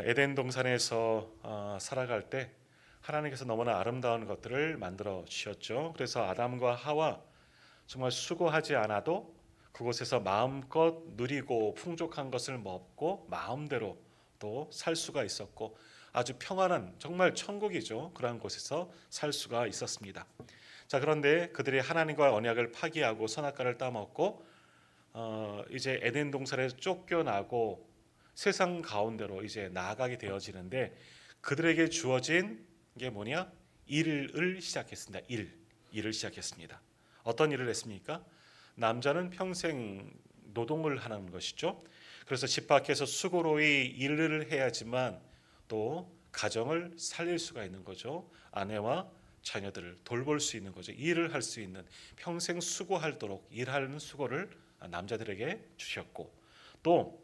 에덴 동산에서 살아갈 때 하나님께서 너무나 아름다운 것들을 만들어 주셨죠. 그래서 아담과 하와 정말 수고하지 않아도 그곳에서 마음껏 누리고 풍족한 것을 먹고 마음대로 또 살 수가 있었고, 아주 평안한 정말 천국이죠. 그러한 곳에서 살 수가 있었습니다. 자, 그런데 그들이 하나님과 언약을 파기하고 선악과를 따먹고 이제 에덴 동산에서 쫓겨나고 세상 가운데로 이제 나아가게 되어지는데, 그들에게 주어진 게 뭐냐? 일을 시작했습니다. 일을 시작했습니다. 어떤 일을 했습니까? 남자는 평생 노동을 하는 것이죠. 그래서 집 밖에서 수고로이 일을 해야지만 또 가정을 살릴 수가 있는 거죠. 아내와 자녀들을 돌볼 수 있는 거죠. 일을 할 수 있는, 평생 수고하도록 일하는 수고를 남자들에게 주셨고, 또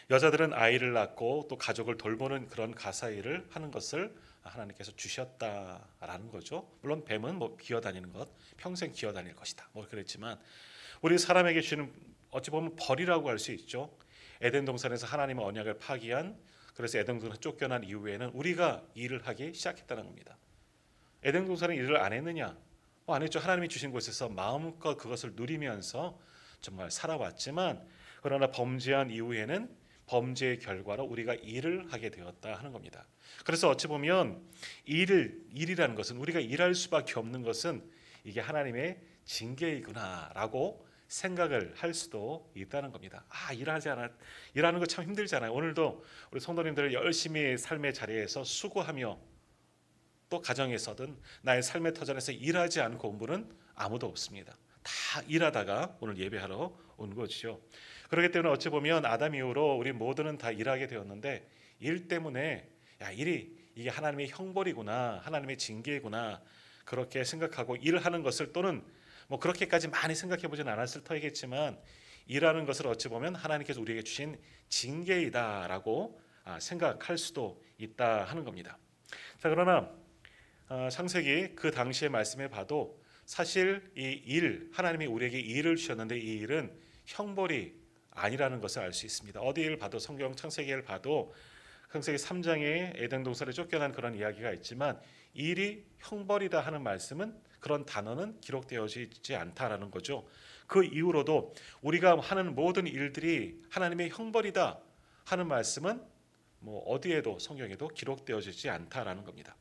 여자들은 아이를 낳고 또 가족을 돌보는 그런 가사 일을 하는 것을 하나님께서 주셨다라는 거죠. 물론 뱀은 기어다니는 것, 평생 기어다닐 것이다, 그랬지만 우리 사람에게 주는 어찌 보면 벌이라고 할 수 있죠. 에덴 동산에서 하나님의 언약을 파기한, 그래서 에덴 동산 쫓겨난 이후에는 우리가 일을 하기 시작했다는 겁니다. 에덴 동산에 일을 안 했느냐? 안 했죠. 하나님이 주신 곳에서 마음껏 그것을 누리면서 정말 살아왔지만, 그러나 범죄한 이후에는 범죄의 결과로 우리가 일을 하게 되었다 하는 겁니다. 그래서 어찌 보면 일이라는 것은, 우리가 일할 수밖에 없는 것은 이게 하나님의 징계이구나라고 생각을 할 수도 있다는 겁니다. 일하는 거 참 힘들잖아요. 오늘도 우리 성도님들 열심히 삶의 자리에서 수고하며 또 가정에서든 나의 삶의 터전에서 일하지 않고 온 분은 아무도 없습니다. 다 일하다가 오늘 예배하러 온 것이죠. 그렇기 때문에 어찌 보면 아담 이후로 우리 모두는 다 일하게 되었는데, 일 때문에 이게 하나님의 형벌이구나, 하나님의 징계구나, 그렇게 생각하고 일하는 것을, 또는 그렇게까지 많이 생각해 보진 않았을 터이겠지만, 일하는 것을 어찌 보면 하나님께서 우리에게 주신 징계이다라고 생각할 수도 있다 하는 겁니다. 자, 그러나 창세기 그 당시의 말씀에 봐도 사실 하나님이 우리에게 일을 주셨는데 이 일은 형벌이 아니라는 것을 알 수 있습니다. 어디를 봐도, 성경 창세기를 봐도 창세기 3장에 에덴 동산에 쫓겨난 그런 이야기가 있지만, 일이 형벌이다 하는 말씀은, 그런 단어는 기록되어지지 않다라는 거죠. 그 이후로도 우리가 하는 모든 일들이 하나님의 형벌이다 하는 말씀은 어디에도, 성경에도 기록되어지지 않다라는 겁니다.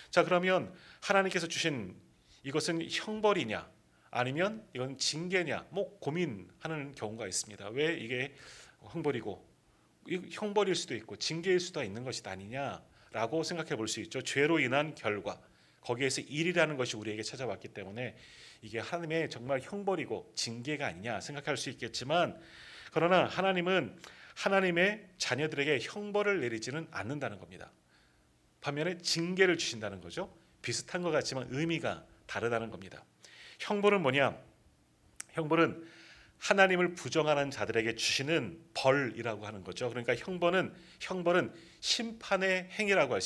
자, 그러면 하나님께서 주신 이것은 형벌이냐 아니면 이건 징계냐, 고민하는 경우가 있습니다. 왜 이게 형벌일 수도 있고 징계일 수도 있는 것이 아니냐라고 생각해 볼 수 있죠. 죄로 인한 결과, 거기에서 일이라는 것이 우리에게 찾아왔기 때문에 이게 하나님의 정말 형벌이고 징계가 아니냐 생각할 수 있겠지만, 그러나 하나님은 하나님의 자녀들에게 형벌을 내리지는 않는다는 겁니다. 반면에 징계를 주신다는 거죠. 비슷한 것 같지만 의미가 다르다는 겁니다. 형벌은 뭐냐? 형벌은 하나님을 부정하는 자들에게 주시는 벌이라고 하는 거죠. 그러니까 형벌은 심판의 행위라고 할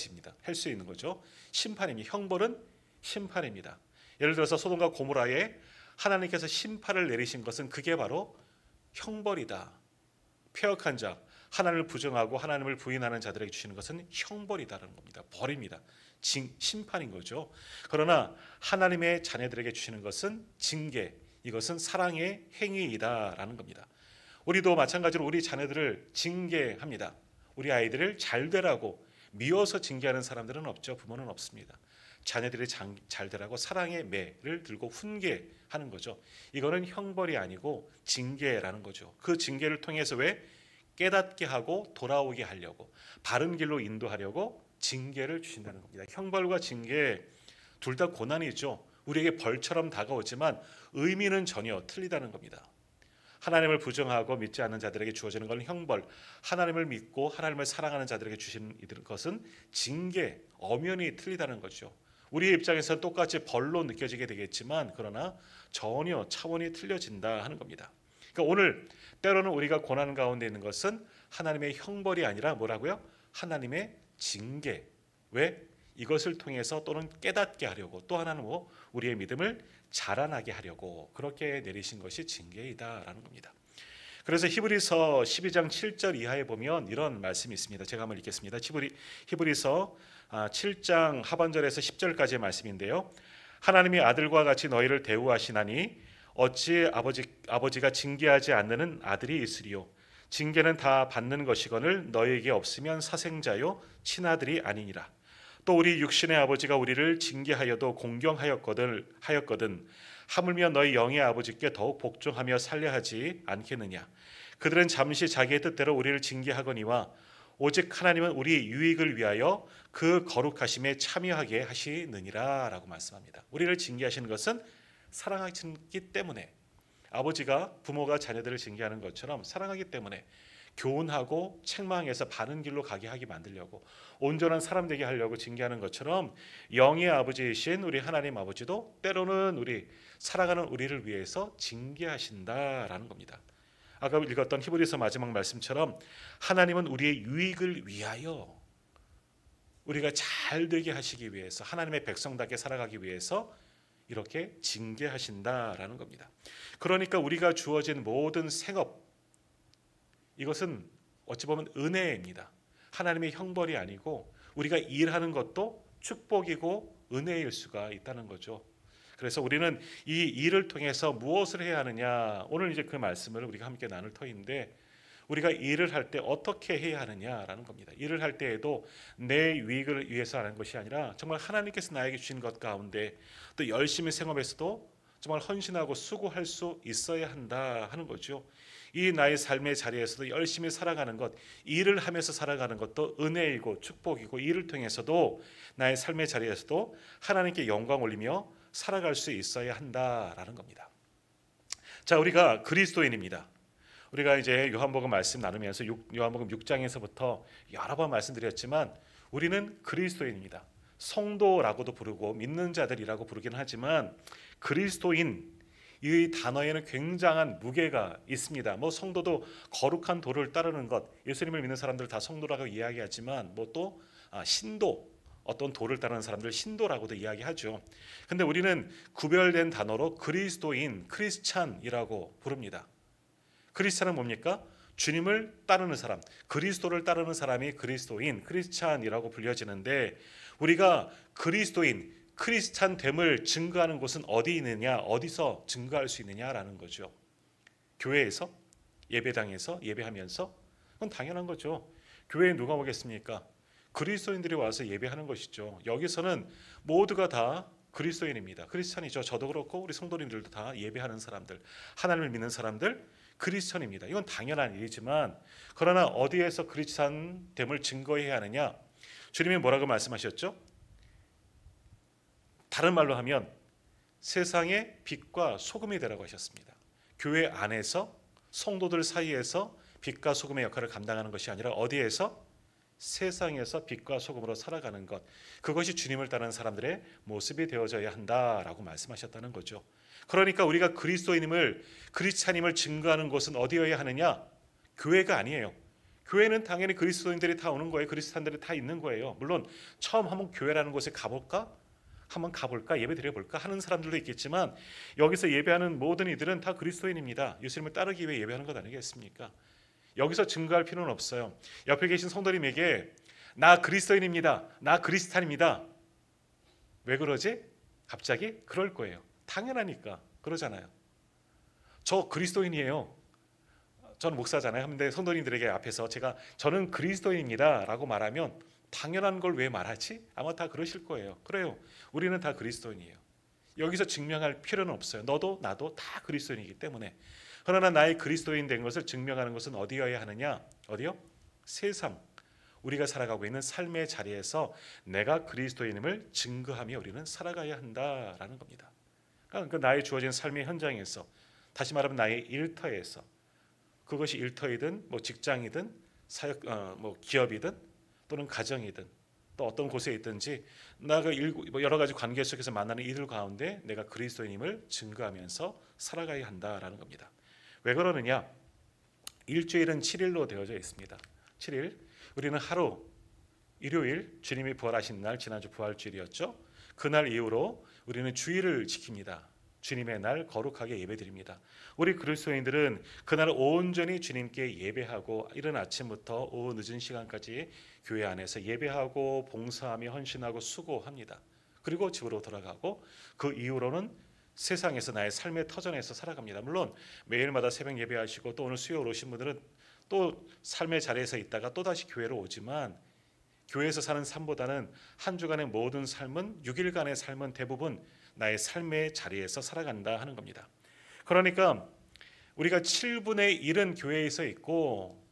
수 있는 거죠. 심판입니다. 형벌은 심판입니다. 예를 들어서 소돔과 고모라에 하나님께서 심판을 내리신 것은 그게 바로 형벌이다. 폐역한 자, 하나님을 부정하고 하나님을 부인하는 자들에게 주시는 것은 형벌이다라는 겁니다. 벌입니다. 심판인 거죠. 그러나 하나님의 자녀들에게 주시는 것은 징계, 이것은 사랑의 행위이다라는 겁니다. 우리도 마찬가지로 우리 자녀들을 징계합니다. 우리 아이들을 잘 되라고 미워서 징계하는 사람들은 없죠. 부모는 없습니다. 자녀들이 잘 되라고 사랑의 매를 들고 훈계하는 거죠. 이거는 형벌이 아니고 징계라는 거죠. 그 징계를 통해서 깨닫게 하고 돌아오게 하려고, 바른 길로 인도하려고 징계를 주신다는 겁니다. 형벌과 징계 둘 다 고난이죠. 우리에게 벌처럼 다가오지만 의미는 전혀 틀리다는 겁니다. 하나님을 부정하고 믿지 않는 자들에게 주어지는 건 형벌, 하나님을 믿고 하나님을 사랑하는 자들에게 주시는 것은 징계, 엄연히 틀리다는 거죠. 우리의 입장에서는 똑같이 벌로 느껴지게 되겠지만, 그러나 전혀 차원이 틀려진다 하는 겁니다. 그러니까 오늘 때로는 우리가 고난 가운데 있는 것은 하나님의 형벌이 아니라 뭐라고요? 하나님의 징계. 왜? 이것을 통해서 또는 깨닫게 하려고, 또 하나는 우리의 믿음을 자라나게 하려고 그렇게 내리신 것이 징계이다라는 겁니다. 그래서 히브리서 12장 7절 이하에 보면 이런 말씀이 있습니다. 제가 한번 읽겠습니다. 히브리서 7장 하반절에서 10절까지의 말씀인데요. 하나님이 아들과 같이 너희를 대우하시나니 어찌 아버지가 징계하지 않는 아들이 있으리요. 징계는 다 받는 것이거늘 너희에게 없으면 사생자요 친아들이 아니니라. 또 우리 육신의 아버지가 우리를 징계하여도 공경하였거든 하물며 너희 영의 아버지께 더욱 복종하며 살려하지 않겠느냐. 그들은 잠시 자기의 뜻대로 우리를 징계하거니와 오직 하나님은 우리 유익을 위하여 그 거룩하심에 참여하게 하시느니라 라고 말씀합니다. 우리를 징계하시는 것은 사랑하시기 때문에, 아버지가 부모가 자녀들을 징계하는 것처럼 사랑하기 때문에 교훈하고 책망해서 바른 길로 가게 하게 만들려고, 온전한 사람 되게 하려고 징계하는 것처럼 영의 아버지이신 우리 하나님 아버지도 때로는 우리 살아가는 우리를 위해서 징계하신다라는 겁니다. 아까 읽었던 히브리서 마지막 말씀처럼 하나님은 우리의 유익을 위하여, 우리가 잘 되게 하시기 위해서, 하나님의 백성답게 살아가기 위해서 이렇게 징계하신다라는 겁니다. 그러니까 우리가 주어진 모든 생업, 이것은 어찌 보면 은혜입니다. 하나님의 형벌이 아니고 우리가 일하는 것도 축복이고 은혜일 수가 있다는 거죠. 그래서 우리는 이 일을 통해서 무엇을 해야 하느냐, 오늘 이제 그 말씀을 우리가 함께 나눌 터인데, 우리가 일을 할 때 어떻게 해야 하느냐라는 겁니다. 일을 할 때에도 내 유익을 위해서 하는 것이 아니라 정말 하나님께서 나에게 주신 것 가운데 또 열심히 생업에서도 정말 헌신하고 수고할 수 있어야 한다 하는 거죠. 이 나의 삶의 자리에서도 열심히 살아가는 것, 일을 하면서 살아가는 것도 은혜이고 축복이고, 일을 통해서도 나의 삶의 자리에서도 하나님께 영광 올리며 살아갈 수 있어야 한다라는 겁니다. 자, 우리가 그리스도인입니다. 우리가 이제 요한복음 말씀 나누면서 요한복음 6장에서부터 여러 번 말씀드렸지만 우리는 그리스도인입니다. 성도라고도 부르고 믿는 자들이라고 부르긴 하지만 그리스도인, 이 단어에는 굉장한 무게가 있습니다. 뭐 성도도 거룩한 도를 따르는 것, 예수님을 믿는 사람들 다 성도라고 이야기하지만 뭐 또 신도, 어떤 도를 따르는 사람들 신도라고도 이야기하죠. 근데 우리는 구별된 단어로 그리스도인, 크리스찬이라고 부릅니다. 크리스찬은 뭡니까? 주님을 따르는 사람, 그리스도를 따르는 사람이 그리스도인, 크리스찬이라고 불려지는데, 우리가 그리스도인, 크리스찬 됨을 증거하는 곳은 어디 있느냐, 어디서 증거할 수 있느냐라는 거죠. 교회에서, 예배당에서, 예배하면서? 그건 당연한 거죠. 교회에 누가 오겠습니까? 그리스도인들이 와서 예배하는 것이죠. 여기서는 모두가 다 그리스도인입니다. 크리스찬이죠. 저도 그렇고 우리 성도님들도 다 예배하는 사람들, 하나님을 믿는 사람들, 크리스천입니다. 이건 당연한 일이지만, 그러나 어디에서 크리스찬됨을 증거해야 하느냐? 주님이 뭐라고 말씀하셨죠? 다른 말로 하면 세상의 빛과 소금이 되라고 하셨습니다. 교회 안에서, 성도들 사이에서 빛과 소금의 역할을 감당하는 것이 아니라 어디에서? 세상에서 빛과 소금으로 살아가는 것, 그것이 주님을 따르는 사람들의 모습이 되어져야 한다라고 말씀하셨다는 거죠. 그러니까 우리가 그리스도인임을, 크리스찬임을 증거하는 곳은 어디여야 하느냐? 교회가 아니에요. 교회는 당연히 그리스도인들이 다 오는 거예요. 그리스도인들이 다 있는 거예요. 물론 처음 한번 교회라는 곳에 가볼까? 한번 가볼까? 예배 드려볼까? 하는 사람들도 있겠지만, 여기서 예배하는 모든 이들은 다 그리스도인입니다. 예수님을 따르기 위해 예배하는 것 아니겠습니까? 여기서 증거할 필요는 없어요. 옆에 계신 성도님에게 나 그리스도인입니다, 나 그리스탄입니다, 왜 그러지? 갑자기? 그럴 거예요. 당연하니까 그러잖아요. 저 그리스도인이에요, 저는 목사잖아요. 근데 성도님들에게 앞에서 저는 그리스도인입니다 라고 말하면 당연한 걸 왜 말하지? 아마 다 그러실 거예요. 그래요, 우리는 다 그리스도인이에요. 여기서 증명할 필요는 없어요. 너도 나도 다 그리스도인이기 때문에. 그러나 나의 그리스도인 된 것을 증명하는 것은 어디여야 하느냐? 어디요? 세상, 우리가 살아가고 있는 삶의 자리에서 내가 그리스도인임을 증거하며 우리는 살아가야 한다라는 겁니다. 그러니까 나의 주어진 삶의 현장에서, 다시 말하면 나의 일터에서, 그것이 일터이든 뭐 직장이든 뭐 기업이든 또는 가정이든 또 어떤 곳에 있든지, 나가 여러 가지 관계 속에서 만나는 이들 가운데 내가 그리스도인임을 증거하면서 살아가야 한다라는 겁니다. 왜 그러느냐? 일주일은 7일로 되어져 있습니다. 7일, 우리는 하루, 일요일 주님이 부활하신 날, 지난주 부활주일이었죠. 그날 이후로 우리는 주일을 지킵니다. 주님의 날 거룩하게 예배드립니다. 우리 그리스도인들은 그날 온전히 주님께 예배하고 이른 아침부터 오후 늦은 시간까지 교회 안에서 예배하고 봉사하며 헌신하고 수고합니다. 그리고 집으로 돌아가고 그 이후로는 세상에서 나의 삶의 터전에서 살아갑니다. 물론 매일마다 새벽 예배하시고 또 오늘 수요일 오신 분들은 또 삶의 자리에서 있다가 또다시 교회로 오지만 교회에서 사는 삶보다는 한 주간의 모든 삶은 6일간의 삶은 대부분 나의 삶의 자리에서 살아간다 하는 겁니다. 그러니까 우리가 7분의 1은 교회에서 있고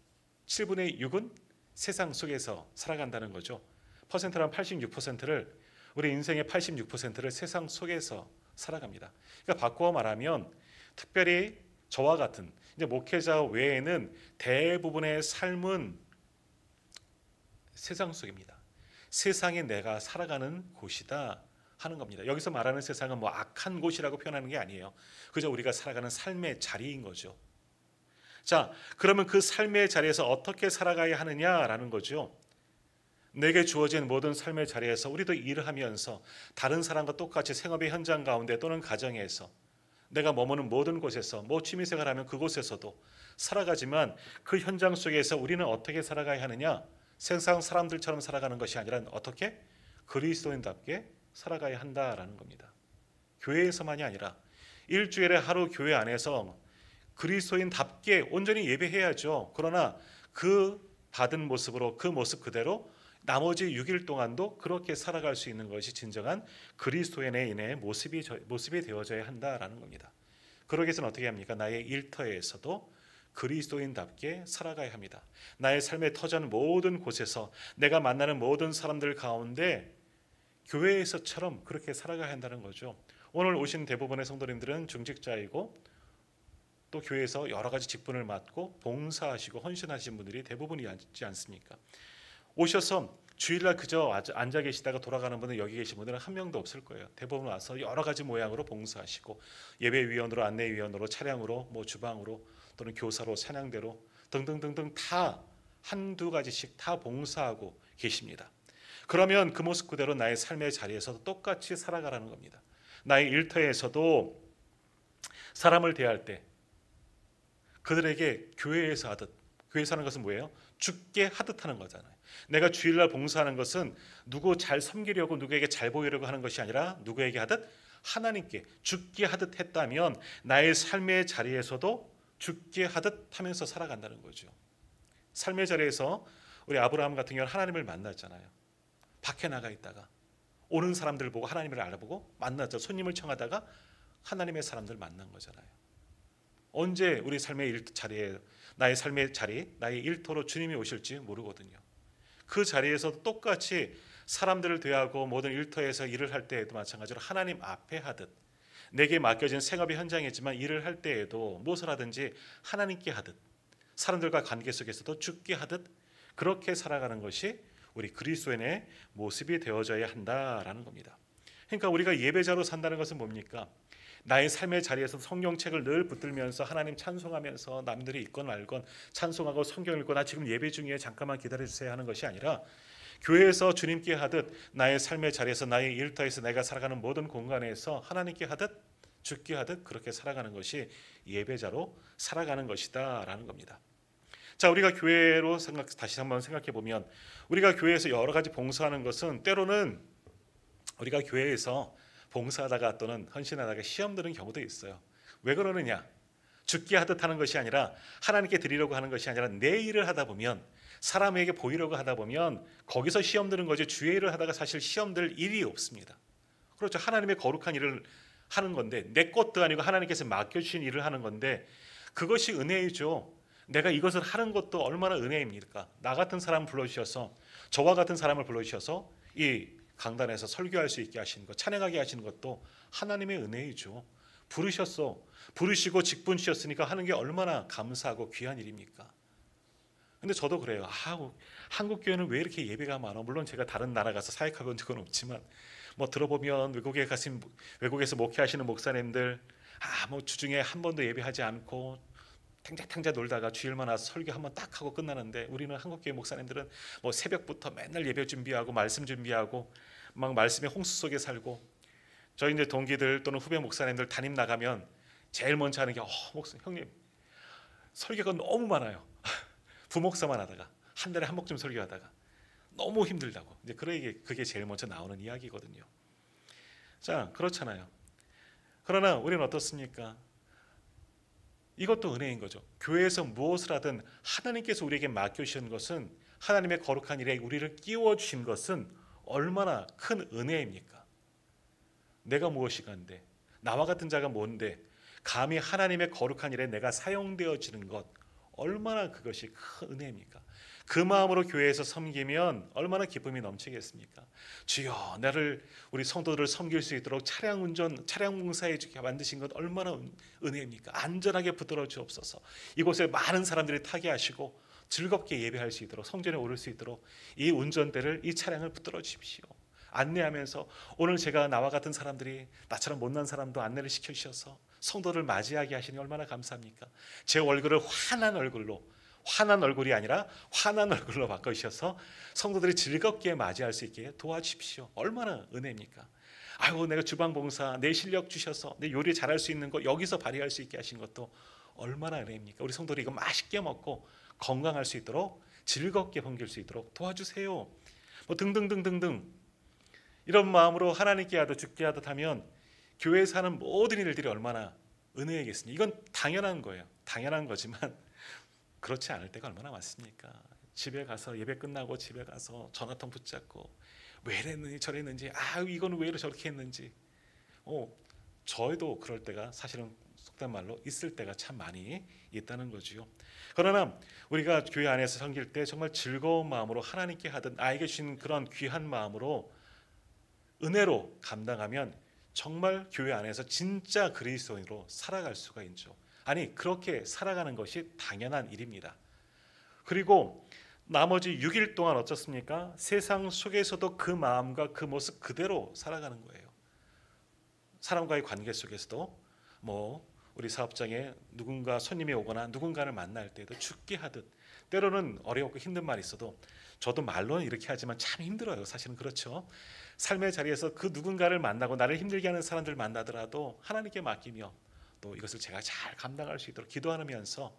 7분의 6은 세상 속에서 살아간다는 거죠. 퍼센트란 86%를 우리 인생의 86%를 세상 속에서 살아갑니다. 그러니까 바꾸어 말하면 특별히 저와 같은 이제 목회자 외에는 대부분의 삶은 세상 속입니다. 세상에 내가 살아가는 곳이다 하는 겁니다. 여기서 말하는 세상은 뭐 악한 곳이라고 표현하는 게 아니에요. 그저 우리가 살아가는 삶의 자리인 거죠. 자, 그러면 그 삶의 자리에서 어떻게 살아가야 하느냐라는 거죠. 내게 주어진 모든 삶의 자리에서 우리도 일을 하면서 다른 사람과 똑같이 생업의 현장 가운데 또는 가정에서 내가 머무는 모든 곳에서 뭐 취미생활하면 그곳에서도 살아가지만 그 현장 속에서 우리는 어떻게 살아가야 하느냐? 세상 사람들처럼 살아가는 것이 아니라 어떻게? 그리스도인답게 살아가야 한다라는 겁니다. 교회에서만이 아니라 일주일에 하루 교회 안에서 그리스도인답게 온전히 예배해야죠. 그러나 그 받은 모습으로 그 모습 그대로 나머지 6일 동안도 그렇게 살아갈 수 있는 것이 진정한 그리스도인의 모습이 되어져야 한다라는 겁니다. 그러기 위해서는 어떻게 합니까? 나의 일터에서도 그리스도인답게 살아가야 합니다. 나의 삶의 터전 모든 곳에서 내가 만나는 모든 사람들 가운데 교회에서처럼 그렇게 살아가야 한다는 거죠. 오늘 오신 대부분의 성도님들은 중직자이고 또 교회에서 여러 가지 직분을 맡고 봉사하시고 헌신하신 분들이 대부분이지 않습니까? 오셔서 주일날 그저 앉아 계시다가 돌아가는 분은 여기 계신 분들은 한 명도 없을 거예요. 대부분 와서 여러 가지 모양으로 봉사하시고 예배위원으로 안내위원으로 차량으로 뭐 주방으로 또는 교사로 찬양대로 등등등등 다 한두 가지씩 다 봉사하고 계십니다. 그러면 그 모습 그대로 나의 삶의 자리에서도 똑같이 살아가라는 겁니다. 나의 일터에서도 사람을 대할 때 그들에게 교회에서 하듯, 교회에서 하는 것은 뭐예요? 죽게 하듯 하는 거잖아요. 내가 주일날 봉사하는 것은 누구 잘 섬기려고 누구에게 잘 보이려고 하는 것이 아니라 누구에게 하듯? 하나님께 죽게 하듯 했다면 나의 삶의 자리에서도 죽게 하듯 하면서 살아간다는 거죠. 삶의 자리에서 우리 아브라함 같은 경우는 하나님을 만났잖아요. 밖에 나가 있다가 오는 사람들을 보고 하나님을 알아보고 만났죠. 손님을 청하다가 하나님의 사람들 만난 거잖아요. 언제 우리 삶의 자리에 나의 삶의 자리, 나의 일터로 주님이 오실지 모르거든요. 그 자리에서 똑같이 사람들을 대하고 모든 일터에서 일을 할 때에도 마찬가지로 하나님 앞에 하듯 내게 맡겨진 생업의 현장이지만 일을 할 때에도 무엇을 하든지 하나님께 하듯 사람들과 관계 속에서도 죽게 하듯 그렇게 살아가는 것이 우리 그리스도인의 모습이 되어져야 한다라는 겁니다. 그러니까 우리가 예배자로 산다는 것은 뭡니까? 나의 삶의 자리에서 성경책을 늘 붙들면서 하나님 찬송하면서 남들이 있건 말건 찬송하고 성경 읽고 나 지금 예배 중에 잠깐만 기다려주세요 하는 것이 아니라 교회에서 주님께 하듯 나의 삶의 자리에서 나의 일터에서 내가 살아가는 모든 공간에서 하나님께 하듯 죽게 하듯 그렇게 살아가는 것이 예배자로 살아가는 것이다 라는 겁니다. 자, 우리가 교회로 다시 한번 생각해 보면 우리가 교회에서 여러 가지 봉사하는 것은 때로는 우리가 교회에서 봉사하다가 또는 헌신하다가 시험 드는 경우도 있어요. 왜 그러느냐? 죽게 하듯 하는 것이 아니라 하나님께 드리려고 하는 것이 아니라 내 일을 하다 보면 사람에게 보이려고 하다 보면 거기서 시험 드는 거지 주의 일을 하다가 사실 시험 들 일이 없습니다. 그렇죠. 하나님의 거룩한 일을 하는 건데 내 것도 아니고 하나님께서 맡겨주신 일을 하는 건데 그것이 은혜이죠. 내가 이것을 하는 것도 얼마나 은혜입니까? 나 같은 사람 불러주셔서 저와 같은 사람을 불러주셔서 이 강단에서 설교할 수 있게 하시는 것, 찬양하게 하시는 것도 하나님의 은혜이죠. 부르시고 직분 주셨으니까 하는 게 얼마나 감사하고 귀한 일입니까? 근데 저도 그래요. 한국 교회는 왜 이렇게 예배가 많아? 물론 제가 다른 나라 가서 사역해 본 적은 없지만 뭐 들어보면 외국에서 목회하시는 목사님들 뭐 주중에 한 번도 예배하지 않고 탱자탱자 놀다가 주일만 와서 설교 한번 딱 하고 끝나는데 우리는 한국교회 목사님들은 뭐 새벽부터 맨날 예배 준비하고 말씀 준비하고 막 말씀의 홍수 속에 살고 저희 이제 동기들 또는 후배 목사님들 담임 나가면 제일 먼저 하는 게 목사 형님 설교가 너무 많아요. 부목사만 하다가 한 달에 한 목쯤 설교하다가 너무 힘들다고. 이제 그게 제일 먼저 나오는 이야기거든요. 자, 그렇잖아요. 그러나 우리는 어떻습니까? 이것도 은혜인 거죠. 교회에서 무엇을 하든 하나님께서 우리에게 맡겨주신 것은, 하나님의 거룩한 일에 우리를 끼워주신 것은 얼마나 큰 은혜입니까? 내가 무엇이간데, 나와 같은 자가 뭔데 감히 하나님의 거룩한 일에 내가 사용되어지는 것, 얼마나 그것이 큰 은혜입니까? 그 마음으로 교회에서 섬기면 얼마나 기쁨이 넘치겠습니까? 주여, 나를, 우리 성도들을 섬길 수 있도록 차량 봉사해 주게 만드신 것 얼마나 은혜입니까? 안전하게 붙들어 주옵소서. 이곳에 많은 사람들이 타게 하시고 즐겁게 예배할 수 있도록, 성전에 오를 수 있도록 이 운전대를, 이 차량을 붙들어 주십시오. 안내하면서 오늘 제가 나와 같은 사람들이, 나처럼 못난 사람도 안내를 시켜주셔서 성도를 맞이하게 하시니 얼마나 감사합니까? 제 얼굴을 환한 얼굴이 아니라 환한 얼굴로 바꿔주셔서 성도들이 즐겁게 맞이할 수 있게 도와주십시오. 얼마나 은혜입니까? 아이고, 내가 주방봉사 내 실력 주셔서 내 요리 잘할 수 있는 거 여기서 발휘할 수 있게 하신 것도 얼마나 은혜입니까? 우리 성도들이 이거 맛있게 먹고 건강할 수 있도록, 즐겁게 섬길 수 있도록 도와주세요. 뭐 등등등등등, 이런 마음으로 하나님께 하듯 죽게 하듯 하면 교회에서 하는 모든 일들이 얼마나 은혜이겠습니까? 이건 당연한 거예요. 당연한 거지만 그렇지 않을 때가 얼마나 많습니까? 집에 가서, 예배 끝나고 집에 가서 전화통 붙잡고 왜 이랬는지 저랬는지, 이거는 왜 저렇게 했는지, 저희도 그럴 때가 사실은 속된 말로 있을 때가 참 많이 있다는 거지요. 그러나 우리가 교회 안에서 섬길 때 정말 즐거운 마음으로 하나님께 하듯 나에게 주신 그런 귀한 마음으로 은혜로 감당하면 정말 교회 안에서 진짜 그리스도인으로 살아갈 수가 있죠. 아니, 그렇게 살아가는 것이 당연한 일입니다. 그리고 나머지 6일 동안 어떻습니까? 세상 속에서도 그 마음과 그 모습 그대로 살아가는 거예요. 사람과의 관계 속에서도 우리 사업장에 누군가 손님이 오거나 누군가를 만날 때도 죽게 하듯, 때로는 어렵고 힘든 말이 있어도, 저도 말로는 이렇게 하지만 참 힘들어요. 사실은 그렇죠. 삶의 자리에서 그 누군가를 만나고 나를 힘들게 하는 사람들 만나더라도 하나님께 맡기며 또 이것을 제가 잘 감당할 수 있도록 기도하면서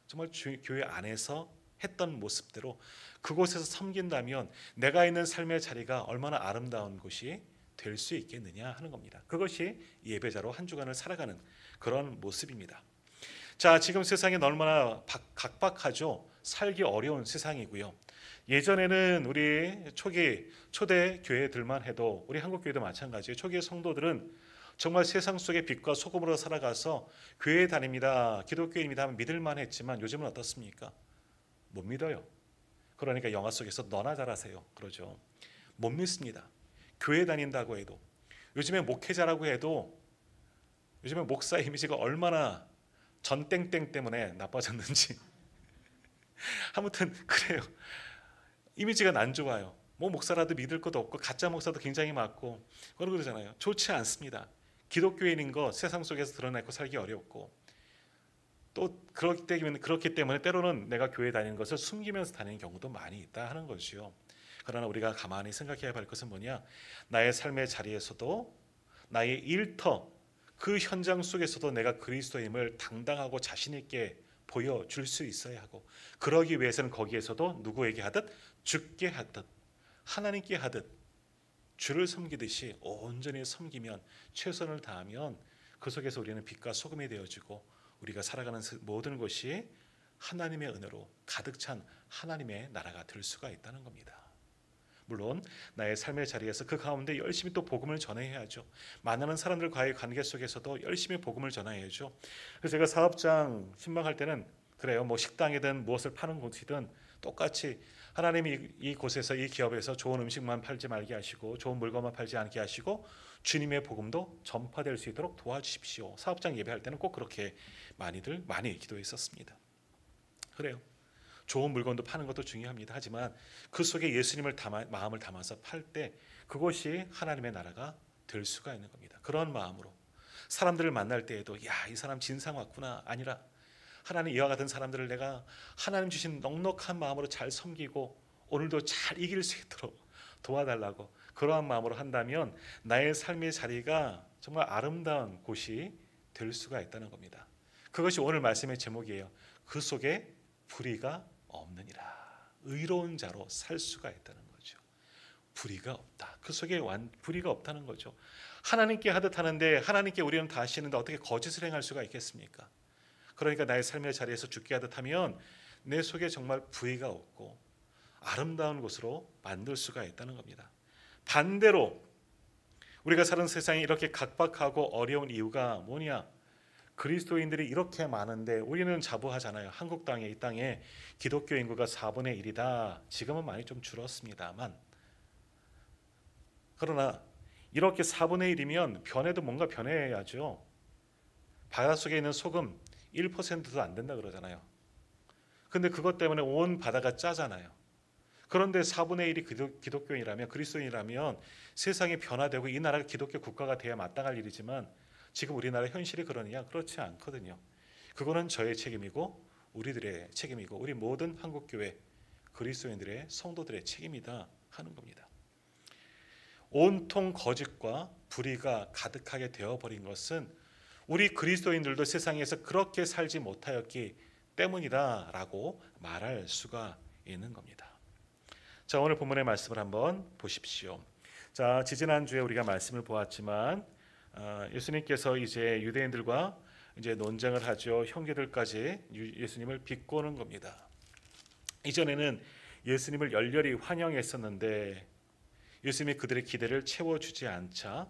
정말 교회 안에서 했던 모습대로 그곳에서 섬긴다면 내가 있는 삶의 자리가 얼마나 아름다운 곳이 될 수 있겠느냐 하는 겁니다. 그것이 예배자로 한 주간을 살아가는 그런 모습입니다. 자, 지금 세상이 얼마나 각박하죠. 살기 어려운 세상이고요. 예전에는 우리 초대 교회들만 해도, 우리 한국 교회도 마찬가지예요. 초기 성도들은 정말 세상 속의 빛과 소금으로 살아가서 교회 다닙니다, 기독교인입니다 하면 믿을만 했지만 요즘은 어떻습니까? 못 믿어요. 그러니까 영화 속에서 너나 잘하세요 그러죠. 못 믿습니다. 교회 다닌다고 해도, 요즘에 목회자라고 해도, 요즘에 목사 이미지가 얼마나 전땡땡 때문에 나빠졌는지 아무튼 그래요. 이미지가 안 좋아요. 목사라도 믿을 것도 없고 가짜 목사도 굉장히 많고 그러잖아요. 좋지 않습니다. 기독교인인 거 세상 속에서 드러내고 살기 어렵고, 또 그렇기 때문에 때로는 내가 교회 다니는 것을 숨기면서 다니는 경우도 많이 있다 하는 것이요. 그러나 우리가 가만히 생각해야 할 것은 뭐냐? 나의 삶의 자리에서도, 나의 일터 그 현장 속에서도 내가 그리스도임을 당당하고 자신 있게 보여줄 수 있어야 하고, 그러기 위해서는 거기에서도 누구에게 하듯, 주께 하듯, 하나님께 하듯 주를 섬기듯이 온전히 섬기면, 최선을 다하면 그 속에서 우리는 빛과 소금이 되어지고 우리가 살아가는 모든 것이 하나님의 은혜로 가득 찬 하나님의 나라가 될 수가 있다는 겁니다. 물론 나의 삶의 자리에서 그 가운데 열심히 또 복음을 전해야죠. 만나는 사람들과의 관계 속에서도 열심히 복음을 전해야죠. 그래서 제가 사업장 신방할 때는 그래요. 식당이든 무엇을 파는 곳이든 똑같이 하나님이 이곳에서, 이 기업에서 좋은 음식만 팔지 말게 하시고 좋은 물건만 팔지 않게 하시고 주님의 복음도 전파될 수 있도록 도와주십시오. 사업장 예배할 때는 꼭 그렇게 많이 기도했었습니다. 그래요. 좋은 물건도 파는 것도 중요합니다. 하지만 그 속에 예수님을 마음을 담아서 팔 때 그것이 하나님의 나라가 될 수가 있는 겁니다. 그런 마음으로 사람들을 만날 때에도 이 사람 진상 왔구나 아니라, 하나님 이와 같은 사람들을 내가 하나님 주신 넉넉한 마음으로 잘 섬기고 오늘도 잘 이길 수 있도록 도와달라고 그러한 마음으로 한다면 나의 삶의 자리가 정말 아름다운 곳이 될 수가 있다는 겁니다. 그것이 오늘 말씀의 제목이에요. 그 속에 불의가 없느니라. 의로운 자로 살 수가 있다는 거죠. 불의가 없다. 그 속에 불의가 없다는 거죠. 하나님께 하듯 하는데 하나님께 우리는 다 하시는데 어떻게 거짓을 행할 수가 있겠습니까? 그러니까 나의 삶의 자리에서 죽게 하듯 하면 내 속에 정말 불의가 없고 아름다운 곳으로 만들 수가 있다는 겁니다. 반대로 우리가 사는 세상이 이렇게 각박하고 어려운 이유가 뭐냐? 그리스도인들이 이렇게 많은데 우리는 자부하잖아요. 한국 땅에 이 땅에 기독교 인구가 4분의 1이다. 지금은 많이 좀 줄었습니다만 그러나 이렇게 4분의 1이면 변해도 뭔가 변해야죠. 바닷속에 있는 소금 1%도 안 된다 그러잖아요. 근데 그것 때문에 온 바다가 짜잖아요. 그런데 4분의 1이 기독교인이라면 그리스도인이라면 세상이 변화되고 이 나라가 기독교 국가가 돼야 마땅할 일이지만 지금 우리나라 현실이 그러느냐? 그렇지 않거든요. 그거는 저의 책임이고 우리들의 책임이고 우리 모든 한국교회 그리스도인들의 성도들의 책임이다 하는 겁니다. 온통 거짓과 불의가 가득하게 되어버린 것은 우리 그리스도인들도 세상에서 그렇게 살지 못하였기 때문이다라고 말할 수가 있는 겁니다. 자, 오늘 본문의 말씀을 한번 보십시오. 자, 지지난주에 우리가 말씀을 보았지만 예수님께서 이제 유대인들과 이제 논쟁을 하죠. 형제들까지 예수님을 비꼬는 겁니다. 이전에는 예수님을 열렬히 환영했었는데 예수님이 그들의 기대를 채워주지 않자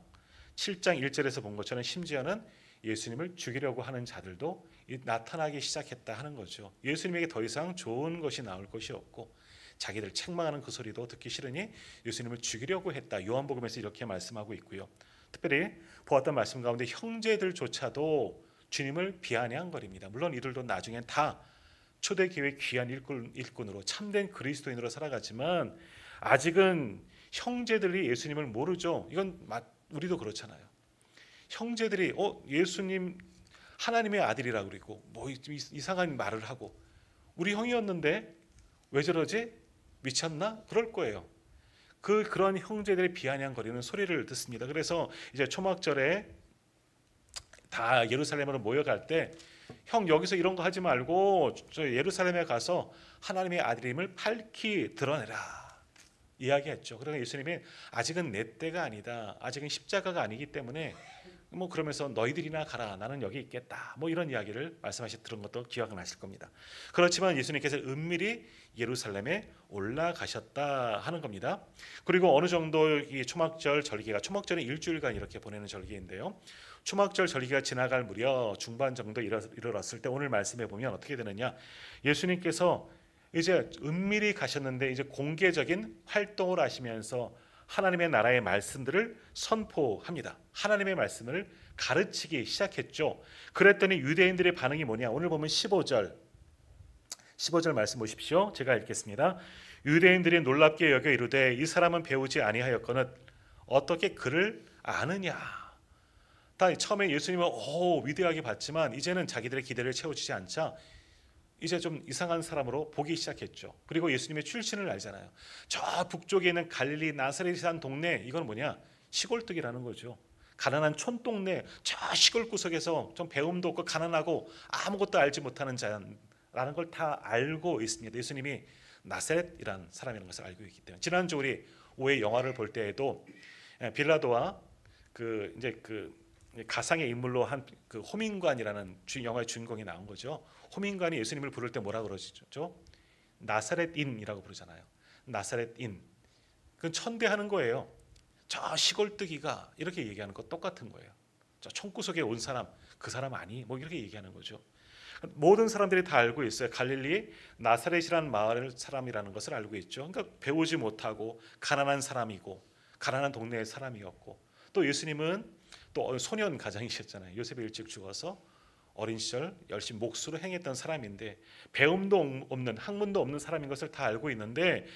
7장 1절에서 본 것처럼 심지어는 예수님을 죽이려고 하는 자들도 나타나기 시작했다 하는 거죠. 예수님에게 더 이상 좋은 것이 나올 것이 없고 자기들 책망하는 그 소리도 듣기 싫으니 예수님을 죽이려고 했다. 요한복음에서 이렇게 말씀하고 있고요. 특별히 보았던 말씀 가운데 형제들조차도 주님을 비아냥거립니다. 물론 이들도 나중엔 다 초대교회 귀한 일꾼으로 참된 그리스도인으로 살아가지만 아직은 형제들이 예수님을 모르죠. 이건 우리도 그렇잖아요. 형제들이 예수님 하나님의 아들이라고 그러고 뭐 이상한 말을 하고 우리 형이었는데 왜 저러지? 미쳤나? 그럴 거예요. 그런 형제들이 비아냥거리는 소리를 듣습니다. 그래서 이제 초막절에 다 예루살렘으로 모여갈 때 형 여기서 이런 거 하지 말고 저 예루살렘에 가서 하나님의 아들임을 밝히 드러내라 이야기했죠. 그러니까 예수님이 아직은 내 때가 아니다. 아직은 십자가가 아니기 때문에 뭐 그러면서 너희들이나 가라. 나는 여기 있겠다. 뭐 이런 이야기를 말씀하시 들은 것도 기억나실 겁니다. 그렇지만 예수님께서 은밀히 예루살렘에 올라가셨다 하는 겁니다. 그리고 어느 정도 이 초막절 절기가 초막절은 일주일간 이렇게 보내는 절기인데요. 초막절 절기가 지나갈 무렵 중반 정도 이르렀을 때 오늘 말씀해 보면 어떻게 되느냐? 예수님께서 이제 은밀히 가셨는데 이제 공개적인 활동을 하시면서 하나님의 나라의 말씀들을 선포합니다. 하나님의 말씀을 가르치기 시작했죠. 그랬더니 유대인들의 반응이 뭐냐? 오늘 보면 15절 말씀 보십시오. 제가 읽겠습니다. 유대인들이 놀랍게 여겨 이르되 이 사람은 배우지 아니하였거늘 어떻게 그를 아느냐? 다 처음에 예수님은 위대하게 봤지만 이제는 자기들의 기대를 채워주지 않자 이제 좀 이상한 사람으로 보기 시작했죠. 그리고 예수님의 출신을 알잖아요. 저 북쪽에 있는 갈릴리 나사렛이라는 동네 이건 뭐냐? 시골뜨기라는 거죠. 가난한 촌동네 저 시골 구석에서 좀 배움도 없고 가난하고 아무것도 알지 못하는 자라는 걸 다 알고 있습니다. 예수님이 나사렛이라는 사람이라는 것을 알고 있기 때문에 지난주 우리 오해 영화를 볼 때에도 빌라도와 그 가상의 인물로 한 그 호민관이라는 영화의 주인공이 나온 거죠. 호민관이 예수님을 부를 때 뭐라 그러죠? 나사렛인이라고 부르잖아요. 나사렛인. 그건 천대하는 거예요. 저 시골뜨기가 이렇게 얘기하는 거 똑같은 거예요. 저 총구석에 온 사람, 그 사람 아니? 뭐 이렇게 얘기하는 거죠. 모든 사람들이 다 알고 있어요. 갈릴리 나사렛이라는 마을 사람이라는 것을 알고 있죠. 그러니까 배우지 못하고 가난한 사람이고 가난한 동네의 사람이었고 또 예수님은 또 소년 가장이셨잖아요. 요셉이 일찍 죽어서 어린 시절 열심히 목수로 행했던 사람인데 배움도 없는 학문도 없는 사람인 것을 다 알고 있는데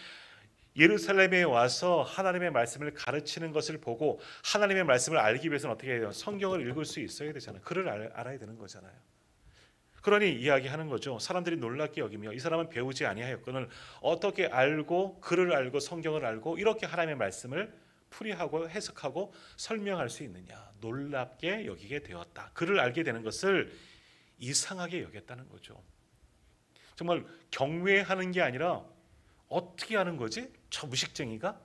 예루살렘에 와서 하나님의 말씀을 가르치는 것을 보고 하나님의 말씀을 알기 위해서는 어떻게 해야 돼요? 성경을 읽을 수 있어야 되잖아요. 글을 알아야 되는 거잖아요. 그러니 이야기하는 거죠. 사람들이 놀랍게 여기며 이 사람은 배우지 아니하였거늘 어떻게 알고 글을 알고 성경을 알고 이렇게 하나님의 말씀을 풀이하고 해석하고 설명할 수 있느냐. 놀랍게 여기게 되었다. 글을 알게 되는 것을 이상하게 여겼다는 거죠. 정말 경외하는 게 아니라 어떻게 하는 거지? 저 무식쟁이가?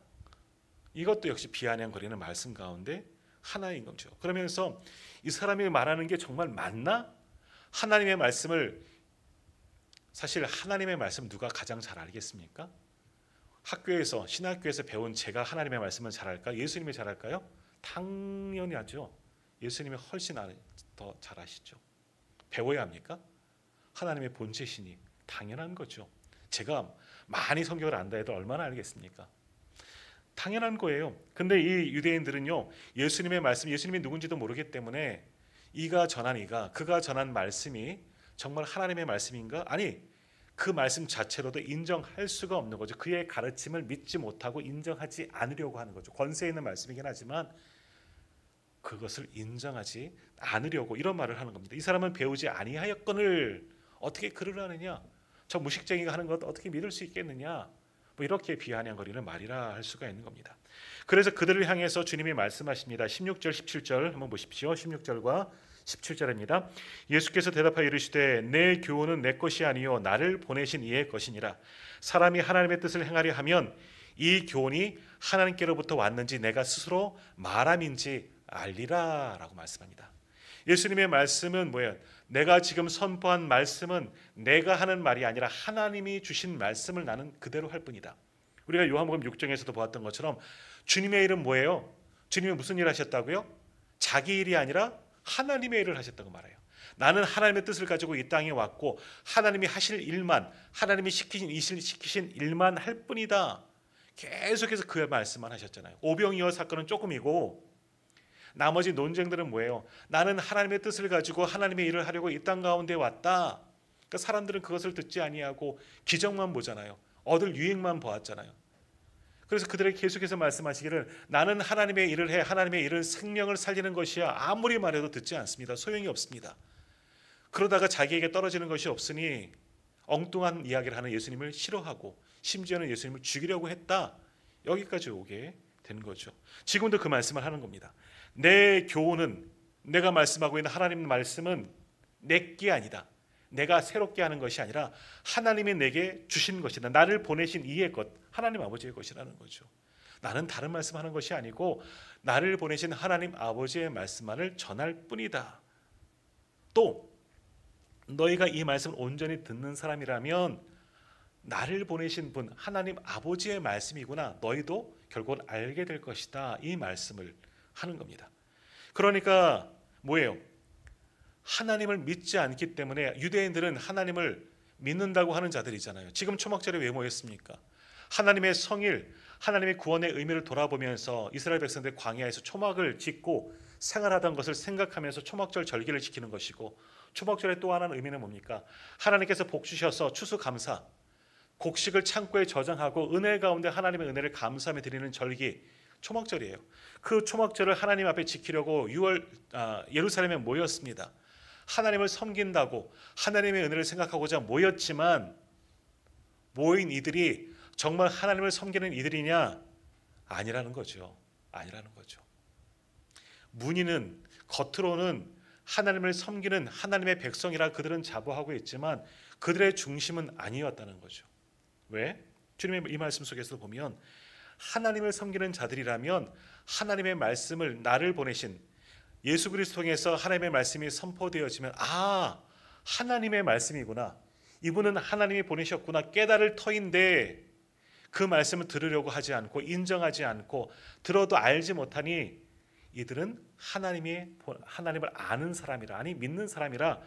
이것도 역시 비아냥거리는 말씀 가운데 하나인 거죠. 그러면서 이 사람이 말하는 게 정말 맞나? 하나님의 말씀을, 사실 하나님의 말씀 누가 가장 잘 알겠습니까? 학교에서, 신학교에서 배운 제가 하나님의 말씀을 잘 알까? 예수님이 잘 알까요? 당연히 하죠. 예수님이 훨씬 더 잘 아시죠. 배워야 합니까? 하나님의 본체시니 당연한 거죠. 제가 많이 성경을 안다 해도 얼마나 알겠습니까? 당연한 거예요. 근데 이 유대인들은요, 예수님의 말씀, 예수님이 누군지도 모르기 때문에 이가 전한 이가, 그가 전한 말씀이 정말 하나님의 말씀인가? 아니, 그 말씀 자체로도 인정할 수가 없는 거죠. 그의 가르침을 믿지 못하고 인정하지 않으려고 하는 거죠. 권세 있는 말씀이긴 하지만 그것을 인정하지 않으려고 이런 말을 하는 겁니다. 이 사람은 배우지 아니하였거늘 어떻게 글을 하느냐? 저 무식쟁이가 하는 것 어떻게 믿을 수 있겠느냐? 뭐 이렇게 비아냥거리는 말이라 할 수가 있는 겁니다. 그래서 그들을 향해서 주님이 말씀하십니다. 16절 17절 한번 보십시오. 16절과 17절입니다. 예수께서 대답하여 이르시되 내 교훈은 내 것이 아니요 나를 보내신 이의 것이니라. 사람이 하나님의 뜻을 행하려 하면 이 교훈이 하나님께로부터 왔는지 내가 스스로 말함인지 알리라 라고 말씀합니다. 예수님의 말씀은 뭐예요? 내가 지금 선포한 말씀은 내가 하는 말이 아니라 하나님이 주신 말씀을 나는 그대로 할 뿐이다. 우리가 요한복음 6장에서도 보았던 것처럼 주님의 일은 뭐예요? 주님이 무슨 일 하셨다고요? 자기 일이 아니라 하나님의 일을 하셨다고 말해요. 나는 하나님의 뜻을 가지고 이 땅에 왔고 하나님이 하실 일만, 하나님이 시키신 일만 할 뿐이다. 계속해서 그 말씀만 하셨잖아요. 오병이어 사건은 조금이고 나머지 논쟁들은 뭐예요? 나는 하나님의 뜻을 가지고 하나님의 일을 하려고 이 땅 가운데 왔다. 그러니까 사람들은 그것을 듣지 아니하고 기적만 보잖아요. 얻을 유익만 보았잖아요. 그래서 그들에게 계속해서 말씀하시기를 나는 하나님의 일을 해, 하나님의 일은 생명을 살리는 것이야. 아무리 말해도 듣지 않습니다. 소용이 없습니다. 그러다가 자기에게 떨어지는 것이 없으니 엉뚱한 이야기를 하는 예수님을 싫어하고 심지어는 예수님을 죽이려고 했다. 여기까지 오게 된 거죠. 지금도 그 말씀을 하는 겁니다. 내 교훈은, 내가 말씀하고 있는 하나님 말씀은 내게 아니다. 내가 새롭게 하는 것이 아니라 하나님이 내게 주신 것이다. 나를 보내신 이의 것, 하나님 아버지의 것이라는 거죠. 나는 다른 말씀하는 것이 아니고 나를 보내신 하나님 아버지의 말씀만을 전할 뿐이다. 또 너희가 이 말씀을 온전히 듣는 사람이라면 나를 보내신 분 하나님 아버지의 말씀이구나. 너희도 결국은 알게 될 것이다. 이 말씀을 하는 겁니다. 그러니까 뭐예요? 하나님을 믿지 않기 때문에 유대인들은 하나님을 믿는다고 하는 자들이잖아요. 지금 초막절에 왜 모였습니까? 하나님의 성일, 하나님의 구원의 의미를 돌아보면서 이스라엘 백성들 광야에서 초막을 짓고 생활하던 것을 생각하면서 초막절 절기를 지키는 것이고, 초막절의 또 하나는 의미는 뭡니까? 하나님께서 복 주셔서 추수감사, 곡식을 창고에 저장하고 은혜 가운데 하나님의 은혜를 감사하며 드리는 절기, 초막절이에요. 그 초막절을 하나님 앞에 지키려고 예루살렘에 모였습니다. 하나님을 섬긴다고 하나님의 은혜를 생각하고자 모였지만 모인 이들이 정말 하나님을 섬기는 이들이냐? 아니라는 거죠. 아니라는 거죠. 문의는 겉으로는 하나님을 섬기는 하나님의 백성이라 그들은 자부하고 있지만 그들의 중심은 아니었다는 거죠. 왜? 주님의 이 말씀 속에서 보면 하나님을 섬기는 자들이라면 하나님의 말씀을, 나를 보내신 예수 그리스도 통해서 하나님의 말씀이 선포되어지면 하나님의 말씀이구나, 이분은 하나님이 보내셨구나 깨달을 터인데 그 말씀을 들으려고 하지 않고 인정하지 않고 들어도 알지 못하니 이들은 하나님을 아는 사람이라, 아니 믿는 사람이라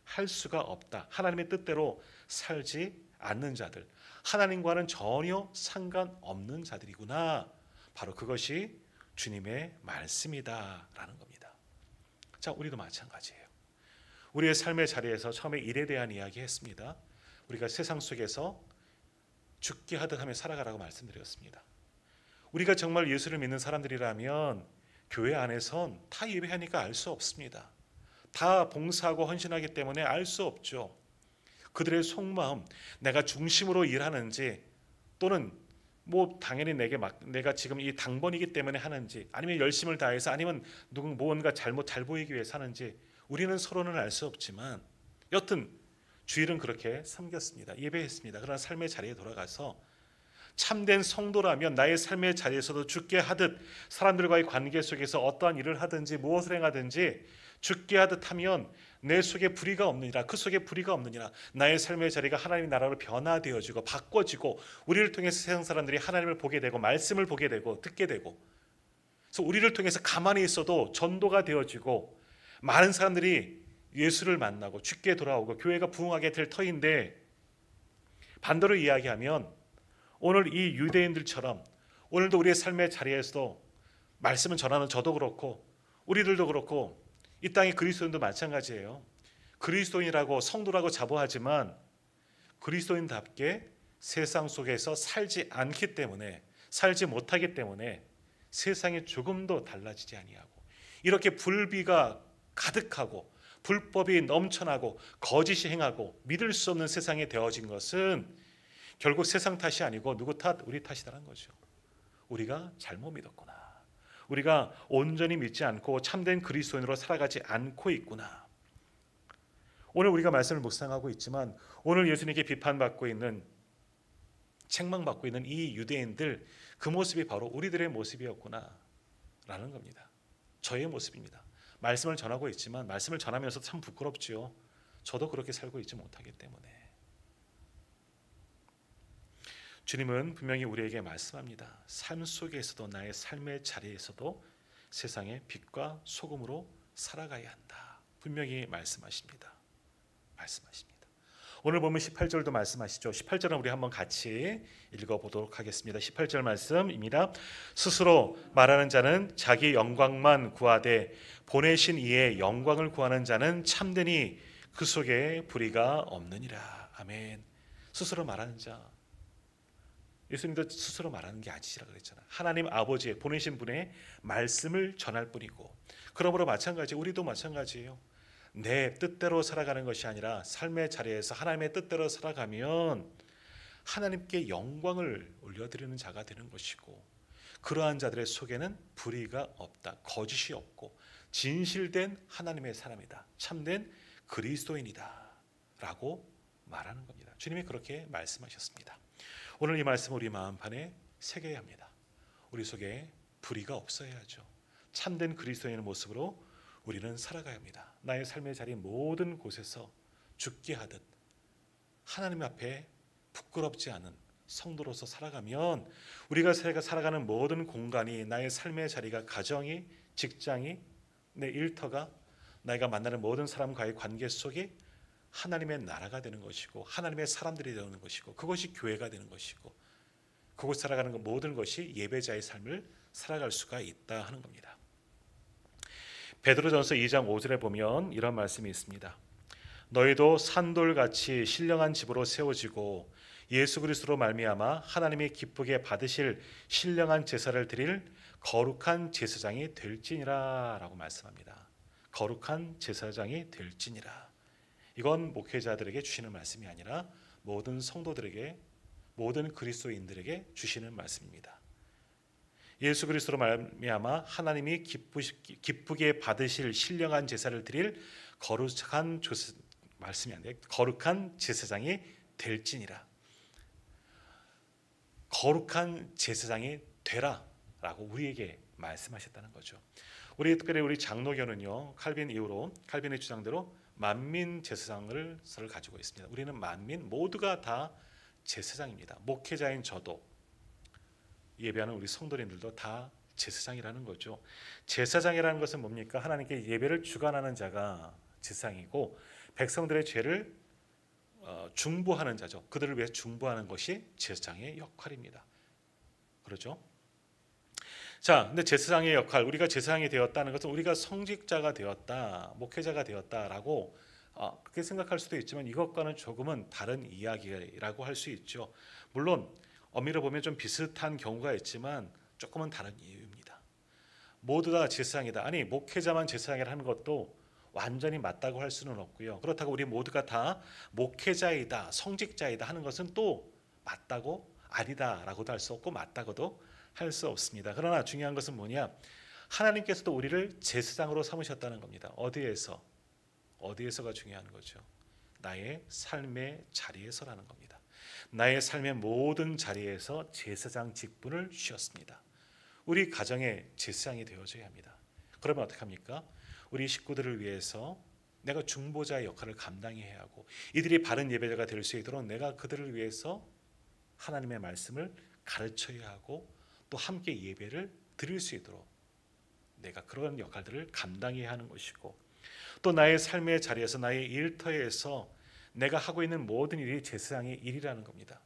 할 수가 없다. 하나님의 뜻대로 살지 않는 자들, 하나님과는 전혀 상관없는 자들이구나. 바로 그것이 주님의 말씀이다라는 겁니다. 자, 우리도 마찬가지예요. 우리의 삶의 자리에서 처음에 일에 대한 이야기 했습니다. 우리가 세상 속에서 죽게 하듯 하며 살아가라고 말씀드렸습니다. 우리가 정말 예수를 믿는 사람들이라면 교회 안에선 다 예배하니까 알 수 없습니다. 다 봉사하고 헌신하기 때문에 알 수 없죠. 그들의 속마음, 내가 중심으로 일하는지 또는 뭐 당연히 내가 지금 이 당번이기 때문에 하는지 아니면 열심을 다해서 아니면 무언가 잘 보이기 위해서 하는지 우리는 서로는 알 수 없지만 여튼 주일은 그렇게 섬겼습니다. 예배했습니다. 그러나 삶의 자리에 돌아가서 참된 성도라면 나의 삶의 자리에서도 죽게 하듯 사람들과의 관계 속에서 어떠한 일을 하든지 무엇을 행하든지 죽게 하듯 하면 내 속에 불의가 없느니라. 그 속에 불의가 없느니라. 나의 삶의 자리가 하나님의 나라로 변화되어지고 바꿔지고 우리를 통해서 세상 사람들이 하나님을 보게 되고 말씀을 보게 되고 듣게 되고 그래서 우리를 통해서 가만히 있어도 전도가 되어지고 많은 사람들이 예수를 만나고 죽게 돌아오고 교회가 부흥하게 될 터인데 반대로 이야기하면 오늘 이 유대인들처럼 오늘도 우리의 삶의 자리에서도 말씀을 전하는 저도 그렇고 우리들도 그렇고 이 땅의 그리스도인도 마찬가지예요. 그리스도인이라고 성도라고 자부하지만 그리스도인답게 세상 속에서 살지 않기 때문에 살지 못하기 때문에 세상이 조금도 달라지지 아니하고 이렇게 불비가 가득하고 불법이 넘쳐나고 거짓이 행하고 믿을 수 없는 세상에 되어진 것은 결국 세상 탓이 아니고 누구 탓? 우리 탓이라는 거죠. 우리가 잘못 믿었구나. 우리가 온전히 믿지 않고 참된 그리스도인으로 살아가지 않고 있구나. 오늘 우리가 말씀을 묵상하고 있지만 오늘 예수님께 비판받고 있는 책망받고 있는 이 유대인들 그 모습이 바로 우리들의 모습이었구나 라는 겁니다. 저의 모습입니다. 말씀을 전하고 있지만 말씀을 전하면서 참 부끄럽지요. 저도 그렇게 살고 있지 못하기 때문에. 주님은 분명히 우리에게 말씀합니다. 삶 속에서도 나의 삶의 자리에서도 세상의 빛과 소금으로 살아가야 한다. 분명히 말씀하십니다. 오늘 보면 18절도 말씀하시죠. 18절은 우리 한번 같이 읽어보도록 하겠습니다. 18절 말씀입니다. 스스로 말하는 자는 자기 영광만 구하되 보내신 이의 영광을 구하는 자는 참되니 그 속에 불의가 없느니라. 아멘. 스스로 말하는 자. 예수님도 스스로 말하는 게 아니시라고 그랬잖아요. 하나님 아버지의 보내신 분의 말씀을 전할 뿐이고 그러므로 마찬가지 우리도 마찬가지예요. 내 뜻대로 살아가는 것이 아니라 삶의 자리에서 하나님의 뜻대로 살아가면 하나님께 영광을 올려드리는 자가 되는 것이고 그러한 자들의 속에는 불의가 없다. 거짓이 없고 진실된 하나님의 사람이다. 참된 그리스도인이다 라고 말하는 겁니다. 주님이 그렇게 말씀하셨습니다. 오늘 이 말씀 우리 마음판에 새겨야 합니다. 우리 속에 불의가 없어야 하죠. 참된 그리스도인의 모습으로 우리는 살아가야 합니다. 나의 삶의 자리 모든 곳에서 죽게 하듯 하나님 앞에 부끄럽지 않은 성도로서 살아가면 우리가 살아가는 모든 공간이 나의 삶의 자리가 가정이 직장이 내 일터가 내가 만나는 모든 사람과의 관계 속에 하나님의 나라가 되는 것이고 하나님의 사람들이 되는 것이고 그것이 교회가 되는 것이고 그곳 살아가는 모든 것이 예배자의 삶을 살아갈 수가 있다 하는 겁니다. 베드로전서 2장 5절에 보면 이런 말씀이 있습니다. 너희도 산돌같이 신령한 집으로 세워지고 예수 그리스도로 말미암아 하나님이 기쁘게 받으실 신령한 제사를 드릴 거룩한 제사장이 될지니라 라고 말씀합니다. 거룩한 제사장이 될지니라. 이건 목회자들에게 주시는 말씀이 아니라 모든 성도들에게 모든 그리스도인들에게 주시는 말씀입니다. 예수 그리스도로 말미암아 하나님이 기쁘게 받으실 신령한 제사를 드릴 거룩한 말씀이 안 돼. 거룩한 제사장이 될지니라. 거룩한 제사장이 되라라고 우리에게 말씀하셨다는 거죠. 특별히 우리 장로교는요. 칼빈 이후로 칼빈의 주장대로 만민 제사장을 가지고 있습니다. 우리는 만민 모두가 다 제사장입니다. 목회자인 저도 예배하는 우리 성도님들도 다 제사장이라는 거죠. 제사장이라는 것은 뭡니까? 하나님께 예배를 주관하는 자가 제사장이고 백성들의 죄를 중보하는 자죠. 그들을 위해 중보하는 것이 제사장의 역할입니다. 그렇죠? 자, 근데 제사장의 역할, 우리가 제사장이 되었다는 것은 우리가 성직자가 되었다, 목회자가 되었다라고 그렇게 생각할 수도 있지만 이것과는 조금은 다른 이야기라고 할 수 있죠. 물론 엄밀히 보면 좀 비슷한 경우가 있지만 조금은 다른 이유입니다. 모두 다 제사장이다. 아니 목회자만 제사장이라 하는 것도 완전히 맞다고 할 수는 없고요. 그렇다고 우리 모두가 다 목회자이다, 성직자이다 하는 것은 또 맞다고 아니다라고도 할 수 없고 맞다고도 할 수 없습니다. 그러나 중요한 것은 뭐냐? 하나님께서도 우리를 제사장으로 삼으셨다는 겁니다. 어디에서가 중요한 거죠. 나의 삶의 자리에서라는 겁니다. 나의 삶의 모든 자리에서 제사장 직분을 주셨습니다. 우리 가정의 제사장이 되어줘야 합니다. 그러면 어떻게 합니까? 우리 식구들을 위해서 내가 중보자의 역할을 감당해야 하고 이들이 바른 예배자가 될 수 있도록 내가 그들을 위해서 하나님의 말씀을 가르쳐야 하고 또 함께 예배를 드릴 수 있도록 내가 그런 역할들을 감당해야 하는 것이고 또 나의 삶의 자리에서 나의 일터에서 내가 하고 있는 모든 일이 제사장의 일이라는 겁니다.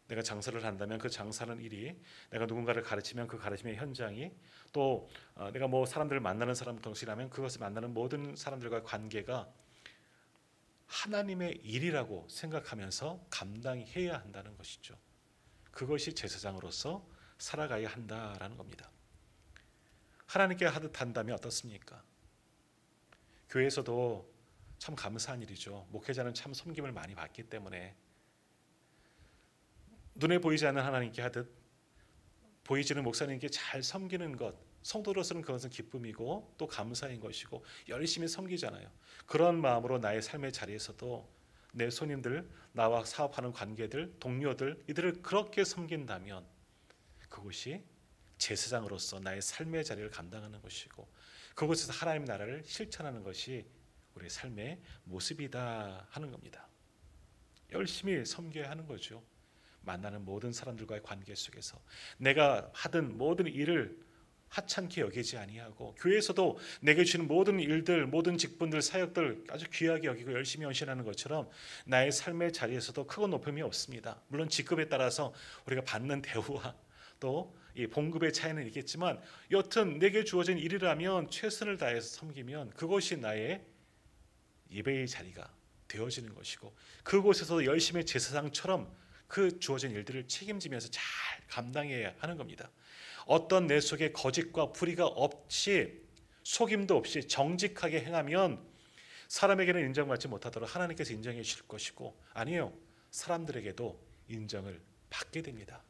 내가 장사를 한다면 그 장사하는 일이 내가 누군가를 가르치면 그 가르침의 현장이 또 내가 뭐 사람들을 만나는 사람 동시라면 그것을 만나는 모든 사람들과의 관계가 하나님의 일이라고 생각하면서 감당해야 한다는 것이죠. 그것이 제사장으로서 살아가야 한다라는 겁니다. 하나님께 하듯 한다면 어떻습니까? 교회에서도 참 감사한 일이죠. 목회자는 참 섬김을 많이 받기 때문에 눈에 보이지 않는 하나님께 하듯 보이지는 목사님께 잘 섬기는 것, 성도로서는 그것은 기쁨이고 또 감사인 것이고 열심히 섬기잖아요. 그런 마음으로 나의 삶의 자리에서도 내 손님들, 나와 사업하는 관계들, 동료들 이들을 그렇게 섬긴다면 그것이 제사장으로서 나의 삶의 자리를 감당하는 것이고 그곳에서 하나님의 나라를 실천하는 것이 우리의 삶의 모습이다 하는 겁니다. 열심히 섬겨야 하는 거죠. 만나는 모든 사람들과의 관계 속에서 내가 하던 모든 일을 하찮게 여기지 아니하고 교회에서도 내게 주는 모든 일들, 모든 직분들, 사역들 아주 귀하게 여기고 열심히 헌신하는 것처럼 나의 삶의 자리에서도 크고 높음이 없습니다. 물론 직급에 따라서 우리가 받는 대우와 또 이 봉급의 차이는 있겠지만 여튼 내게 주어진 일이라면 최선을 다해서 섬기면 그것이 나의 예배의 자리가 되어지는 것이고 그곳에서 열심히 제사장처럼 그 주어진 일들을 책임지면서 잘 감당해야 하는 겁니다. 어떤 내 속에 거짓과 불의가 없이 속임도 없이 정직하게 행하면 사람에게는 인정받지 못하도록 하나님께서 인정해 주실 것이고 아니요 사람들에게도 인정을 받게 됩니다.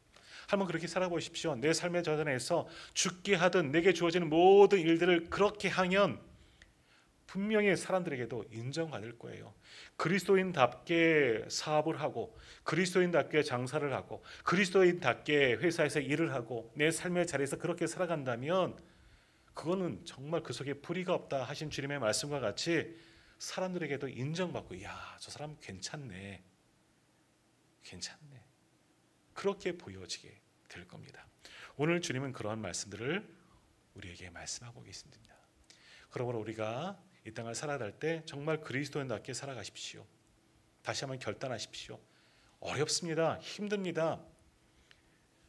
한번 그렇게 살아보십시오. 내 삶의 전선에서 죽게 하든 내게 주어지는 모든 일들을 그렇게 하면 분명히 사람들에게도 인정받을 거예요. 그리스도인답게 사업을 하고 그리스도인답게 장사를 하고 그리스도인답게 회사에서 일을 하고 내 삶의 자리에서 그렇게 살아간다면 그거는 정말 그 속에 불의가 없다 하신 주님의 말씀과 같이 사람들에게도 인정받고 야, 저 사람 괜찮네. 그렇게 보여지게 될 겁니다. 오늘 주님은 그러한 말씀들을 우리에게 말씀하고 계십니다. 그러므로 우리가 이 땅을 살아갈 때 정말 그리스도인답게 살아가십시오. 다시 한번 결단하십시오. 어렵습니다. 힘듭니다.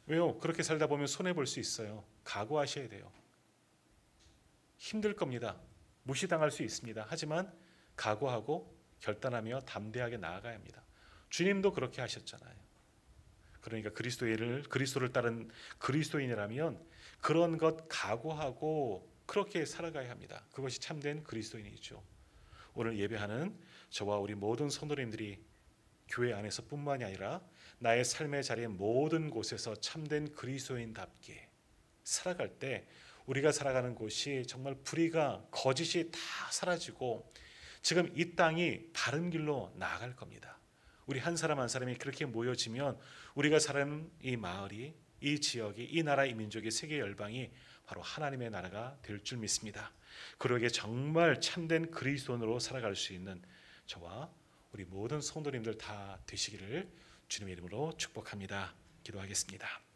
왜요? 그렇게 살다 보면 손해볼 수 있어요. 각오하셔야 돼요. 힘들 겁니다. 무시당할 수 있습니다. 하지만 각오하고 결단하며 담대하게 나아가야 합니다. 주님도 그렇게 하셨잖아요. 그러니까 그리스도를 따른 그리스도인이라면 그런 것 각오하고 그렇게 살아가야 합니다. 그것이 참된 그리스도인이죠. 오늘 예배하는 저와 우리 모든 성도님들이 교회 안에서뿐만이 아니라 나의 삶의 자리의 모든 곳에서 참된 그리스도인답게 살아갈 때 우리가 살아가는 곳이 정말 불의가 거짓이 다 사라지고 지금 이 땅이 바른 길로 나아갈 겁니다. 우리 한 사람 한 사람이 그렇게 모여지면 우리가 사는 이 마을이 이 지역이 이 나라 이 민족이 세계 열방이 바로 하나님의 나라가 될 줄 믿습니다. 그러기에 정말 참된 그리스도인으로 살아갈 수 있는 저와 우리 모든 성도님들 다 되시기를 주님의 이름으로 축복합니다. 기도하겠습니다.